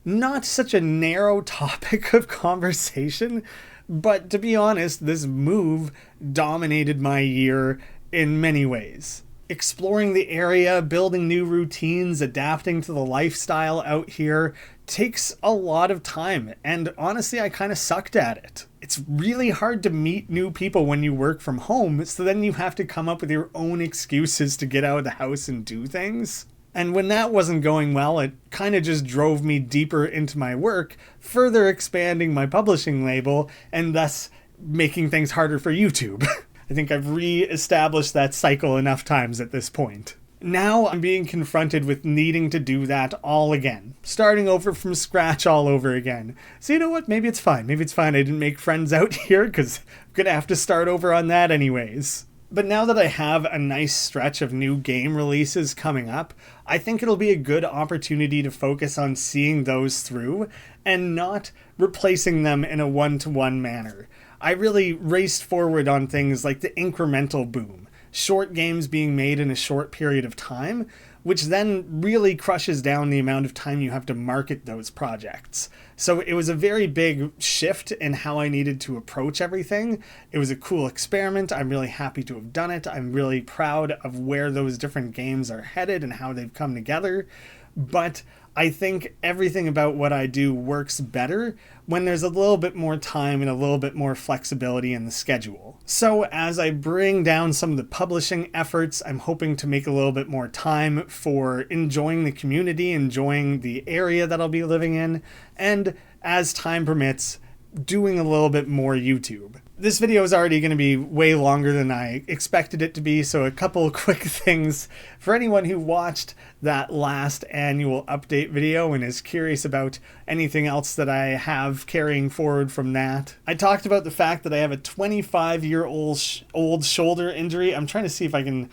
Not such a narrow topic of conversation, but to be honest, this move dominated my year in many ways. Exploring the area, building new routines, adapting to the lifestyle out here takes a lot of time, and honestly, I kind of sucked at it. It's really hard to meet new people when you work from home, so then you have to come up with your own excuses to get out of the house and do things. And when that wasn't going well, it kind of just drove me deeper into my work, further expanding my publishing label, and thus making things harder for YouTube. I think I've re-established that cycle enough times at this point. Now I'm being confronted with needing to do that all again. Starting over from scratch all over again. So you know what? Maybe it's fine. Maybe it's fine I didn't make friends out here, because I'm going to have to start over on that anyways. But now that I have a nice stretch of new game releases coming up, I think it'll be a good opportunity to focus on seeing those through and not replacing them in a one-to-one manner. I really raced forward on things like the incremental boom, short games being made in a short period of time, which then really crushes down the amount of time you have to market those projects. So it was a very big shift in how I needed to approach everything. It was a cool experiment. I'm really happy to have done it. I'm really proud of where those different games are headed and how they've come together. But I think everything about what I do works better when there's a little bit more time and a little bit more flexibility in the schedule. So as I bring down some of the publishing efforts, I'm hoping to make a little bit more time for enjoying the community, enjoying the area that I'll be living in, and as time permits, doing a little bit more YouTube. This video is already going to be way longer than I expected it to be, so a couple quick things. For anyone who watched that last annual update video and is curious about anything else that I have carrying forward from that, I talked about the fact that I have a 25-year-old shoulder injury. I'm trying to see if I can...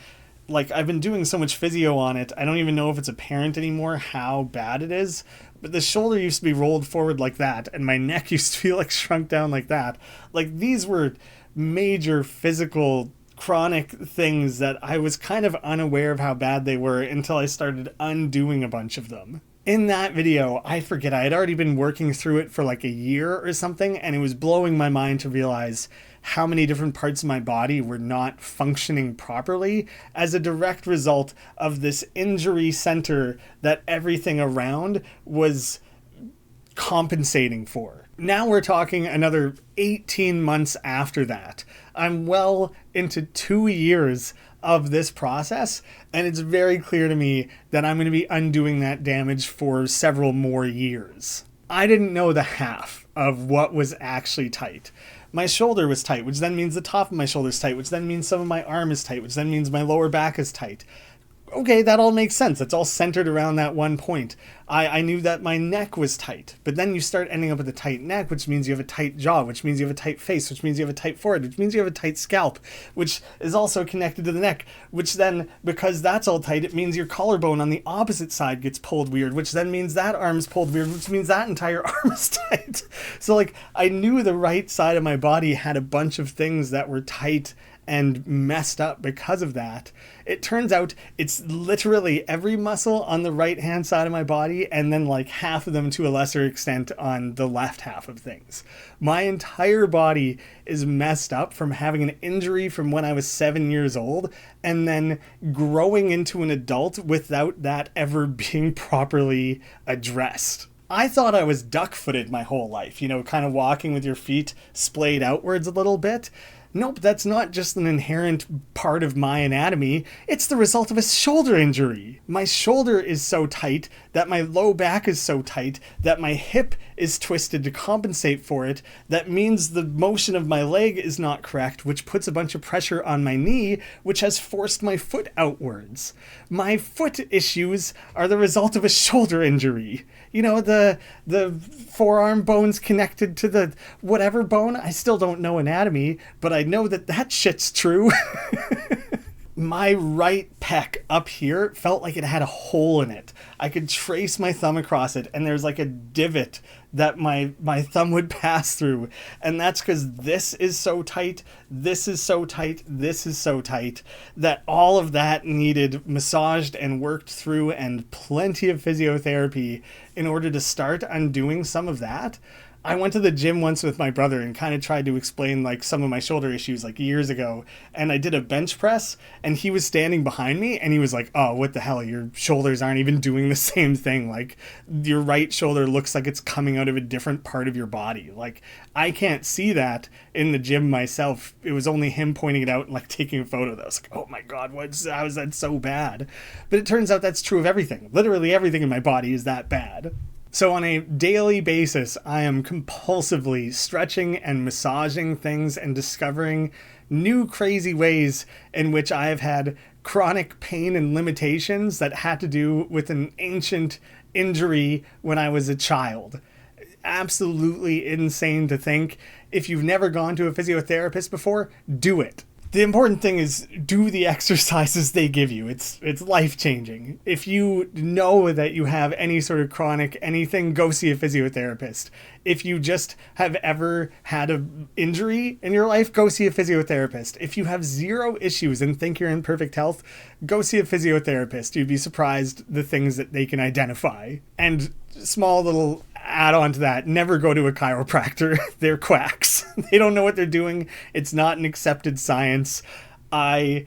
I've been doing so much physio on it, I don't even know if it's apparent anymore how bad it is. But the shoulder used to be rolled forward like that, and my neck used to be shrunk down like that. These were major physical chronic things that I was kind of unaware of how bad they were until I started undoing a bunch of them. In that video, I forget, I had already been working through it for a year or something, and it was blowing my mind to realize how many different parts of my body were not functioning properly as a direct result of this injury center that everything around was compensating for. Now we're talking another 18 months after that. I'm well into 2 years of this process, and it's very clear to me that I'm going to be undoing that damage for several more years. I didn't know the half of what was actually tight. My shoulder was tight, which then means the top of my shoulder is tight, which then means some of my arm is tight, which then means my lower back is tight. Okay, that all makes sense. It's all centered around that one point. I knew that my neck was tight, but then you start ending up with a tight neck, which means you have a tight jaw, which means you have a tight face, which means you have a tight forehead, which means you have a tight scalp, which is also connected to the neck, which then, because that's all tight, it means your collarbone on the opposite side gets pulled weird, which then means that arm's pulled weird, which means that entire arm is tight. So I knew the right side of my body had a bunch of things that were tight and messed up because of that. It turns out it's literally every muscle on the right hand side of my body, and then half of them to a lesser extent on the left half of things. My entire body is messed up from having an injury from when I was 7 years old and then growing into an adult without that ever being properly addressed. I thought I was duck-footed my whole life, kind of walking with your feet splayed outwards a little bit. Nope, that's not just an inherent part of my anatomy. It's the result of a shoulder injury. My shoulder is so tight that my low back is so tight that my hip is twisted to compensate for it. That means the motion of my leg is not correct, which puts a bunch of pressure on my knee, which has forced my foot outwards. My foot issues are the result of a shoulder injury. The forearm bone's connected to the whatever bone. I still don't know anatomy, but I know that shit's true. my right pec up here felt like it had a hole in it. I could trace my thumb across it, and there's like a divot that my thumb would pass through. And that's because this is so tight, this is so tight, this is so tight, that all of that needed massaged and worked through, and plenty of physiotherapy in order to start undoing some of that. I went to the gym once with my brother and kind of tried to explain like some of my shoulder issues like years ago. And I did a bench press, and he was standing behind me, and he was like, "Oh, what the hell? Your shoulders aren't even doing the same thing. Like, your right shoulder looks like it's coming out of a different part of your body." Like, I can't see that in the gym myself. It was only him pointing it out and like taking a photo. That was like, "Oh my God, how is that so bad?" But it turns out that's true of everything. Literally everything in my body is that bad. So on a daily basis, I am compulsively stretching and massaging things and discovering new crazy ways in which I have had chronic pain and limitations that had to do with an ancient injury when I was a child. Absolutely insane to think. If you've never gone to a physiotherapist before, do it. The important thing is do the exercises they give you. It's life-changing. If you know that you have any sort of chronic anything, go see a physiotherapist. If you just have ever had an injury in your life, go see a physiotherapist. If you have zero issues and think you're in perfect health, go see a physiotherapist. You'd be surprised the things that they can identify. And small little add on to that, never go to a chiropractor. They're quacks. They don't know what they're doing. It's not an accepted science. I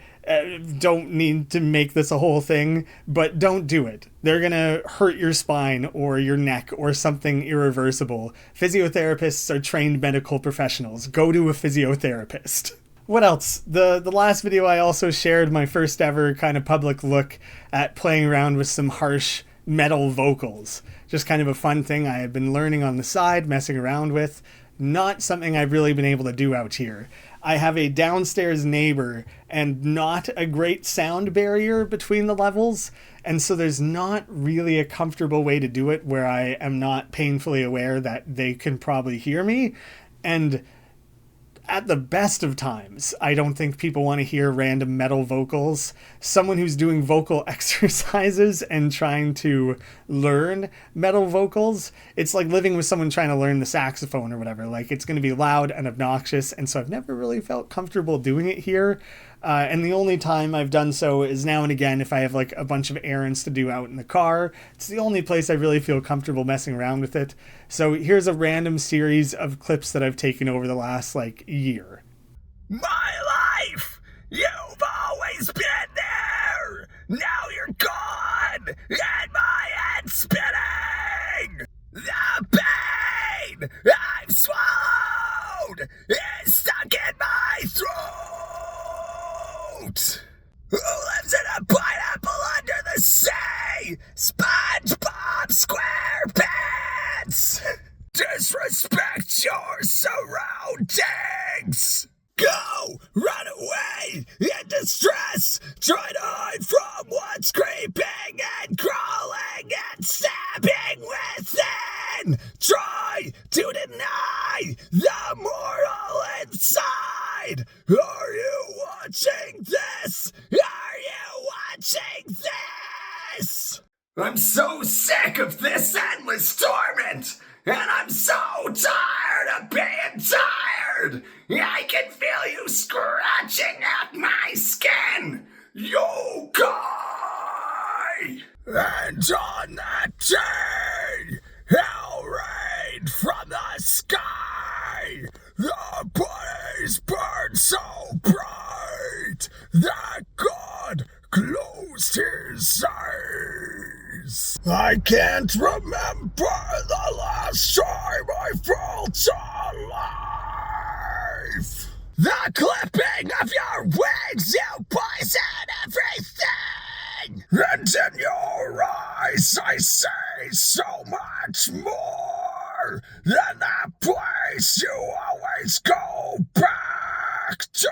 don't need to make this a whole thing, but don't do it. They're gonna hurt your spine or your neck or something irreversible. Physiotherapists are trained medical professionals. Go to a physiotherapist. What else? The last video I also shared my first ever kind of public look at playing around with some harsh metal vocals. Just kind of a fun thing I had been learning on the side, messing around with. Not something I've really been able to do out here. I have a downstairs neighbor and not a great sound barrier between the levels, and so there's not really a comfortable way to do it where I am not painfully aware that they can probably hear me. And at the best of times, I don't think people want to hear random metal vocals. Someone who's doing vocal exercises and trying to learn metal vocals, it's like living with someone trying to learn the saxophone or whatever. Like, it's going to be loud and obnoxious, and so I've never really felt comfortable doing it here. And the only time I've done so is now and again if I have like a bunch of errands to do out in the car. It's the only place I really feel comfortable messing around with it. So here's a random series of clips that I've taken over the last like year. My life! You've always been there! Now you're gone! And my head's spinning! The pain I've swallowed is stuck in my throat! Who lives in a pineapple under the sea? SpongeBob SquarePants! Disrespect your surroundings! Go! Run away! In distress! Try to hide from what's creeping and crawling and stabbing within! Try to deny the mortal inside! Are you watching this? Are you watching this? I'm so sick of this endless torment! And I'm so tired of being tired! I can feel you scratching at my skin! You guy! And on that day, hell rained from the sky! The blaze burned so bright that God closed his eyes. I can't remember the last time I felt alive. The clipping of your wings, you poison everything. And in your eyes I say so much more than that place you always go back to.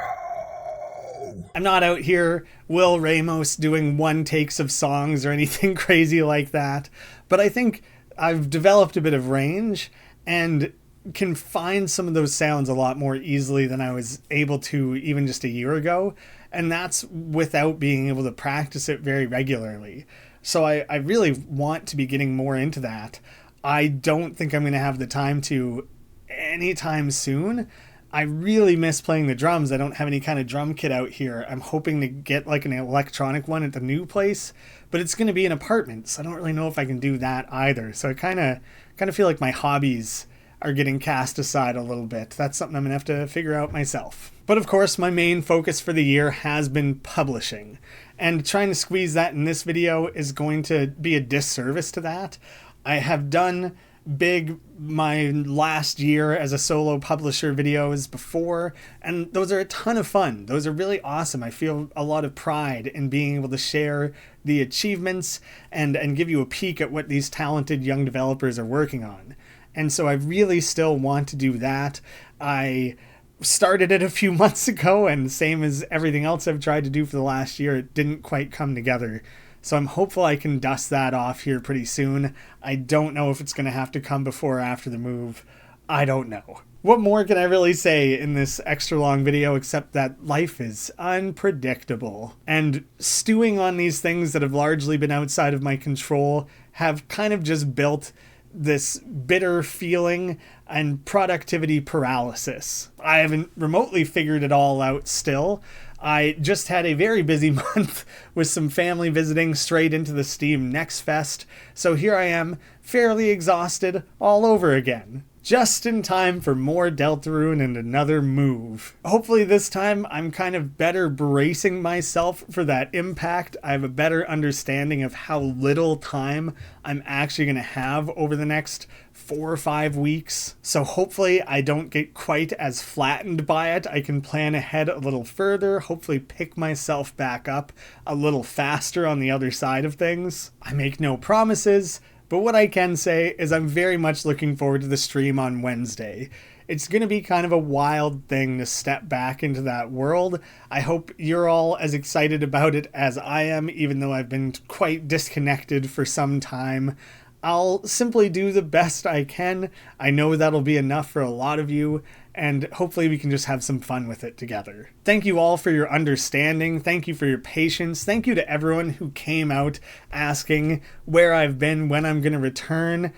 I'm not out here Will Ramos doing one takes of songs or anything crazy like that, but I think I've developed a bit of range and can find some of those sounds a lot more easily than I was able to even just a year ago. And that's without being able to practice it very regularly. So I really want to be getting more into that. I don't think I'm going to have the time to anytime soon. I really miss playing the drums. I don't have any kind of drum kit out here. I'm hoping to get like an electronic one at the new place, but it's going to be an apartment, so I don't really know if I can do that either. So I kind of feel like my hobbies are getting cast aside a little bit. That's something I'm going to have to figure out myself. But of course, my main focus for the year has been publishing, and trying to squeeze that in this video is going to be a disservice to that. I have done big my last year as a solo publisher videos before, and those are a ton of fun. Those are really awesome. I feel a lot of pride in being able to share the achievements and give you a peek at what these talented young developers are working on. And so I really still want to do that. I started it a few months ago, and same as everything else I've tried to do for the last year, it didn't quite come together. So I'm hopeful I can dust that off here pretty soon. I don't know if it's going to have to come before or after the move. I don't know. What more can I really say in this extra long video except that life is unpredictable. And stewing on these things that have largely been outside of my control have kind of just built this bitter feeling and productivity paralysis. I haven't remotely figured it all out still. I just had a very busy month with some family visiting straight into the Steam Next Fest, so here I am, fairly exhausted all over again. Just in time for more Deltarune and another move. Hopefully this time I'm kind of better bracing myself for that impact. I have a better understanding of how little time I'm actually going to have over the next 4 or 5 weeks. So hopefully I don't get quite as flattened by it. I can plan ahead a little further, hopefully pick myself back up a little faster on the other side of things. I make no promises, but what I can say is I'm very much looking forward to the stream on Wednesday. It's going to be kind of a wild thing to step back into that world. I hope you're all as excited about it as I am, even though I've been quite disconnected for some time. I'll simply do the best I can. I know that'll be enough for a lot of you, and hopefully we can just have some fun with it together. Thank you all for your understanding. Thank you for your patience. Thank you to everyone who came out asking where I've been, when I'm going to return.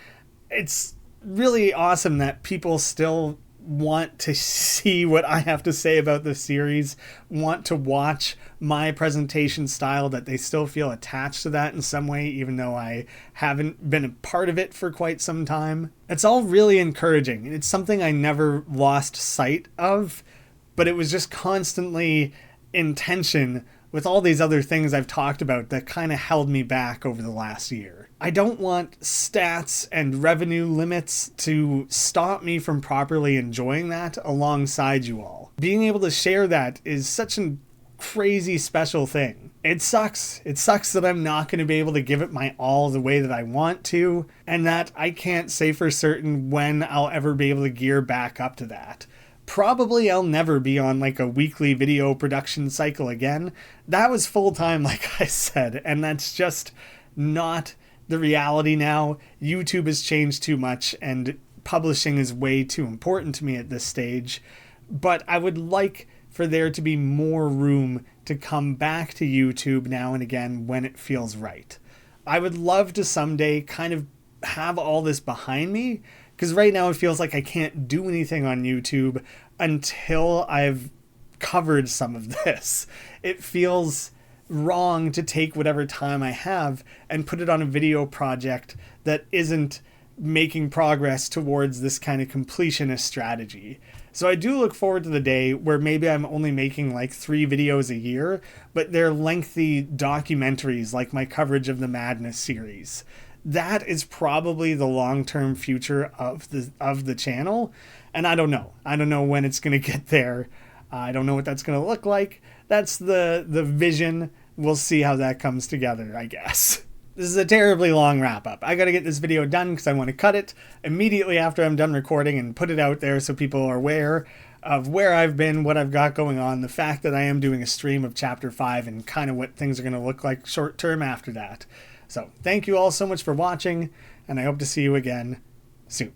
It's really awesome that people still want to see what I have to say about the series, want to watch my presentation style, that they still feel attached to that in some way, even though I haven't been a part of it for quite some time. It's all really encouraging, and it's something I never lost sight of, but it was just constantly in tension with all these other things I've talked about that kind of held me back over the last year. I don't want stats and revenue limits to stop me from properly enjoying that alongside you all. Being able to share that is such a crazy special thing. It sucks. It sucks that I'm not going to be able to give it my all the way that I want to, and that I can't say for certain when I'll ever be able to gear back up to that. Probably I'll never be on like a weekly video production cycle again. That was full-time, like I said, and that's just not the reality now. YouTube has changed too much, and publishing is way too important to me at this stage. But I would like for there to be more room to come back to YouTube now and again when it feels right. I would love to someday kind of have all this behind me, because right now it feels like I can't do anything on YouTube until I've covered some of this. It feels wrong to take whatever time I have and put it on a video project that isn't making progress towards this kind of completionist strategy. So I do look forward to the day where maybe I'm only making like 3 videos a year, but they're lengthy documentaries like my coverage of the Madness series. That is probably the long-term future of the channel, and I don't know. I don't know when it's going to get there. I don't know what that's going to look like. That's the vision. We'll see how that comes together, I guess. This is a terribly long wrap-up. I got to get this video done because I want to cut it immediately after I'm done recording and put it out there so people are aware of where I've been, what I've got going on, the fact that I am doing a stream of Chapter 5, and kind of what things are going to look like short-term after that. So thank you all so much for watching, and I hope to see you again soon.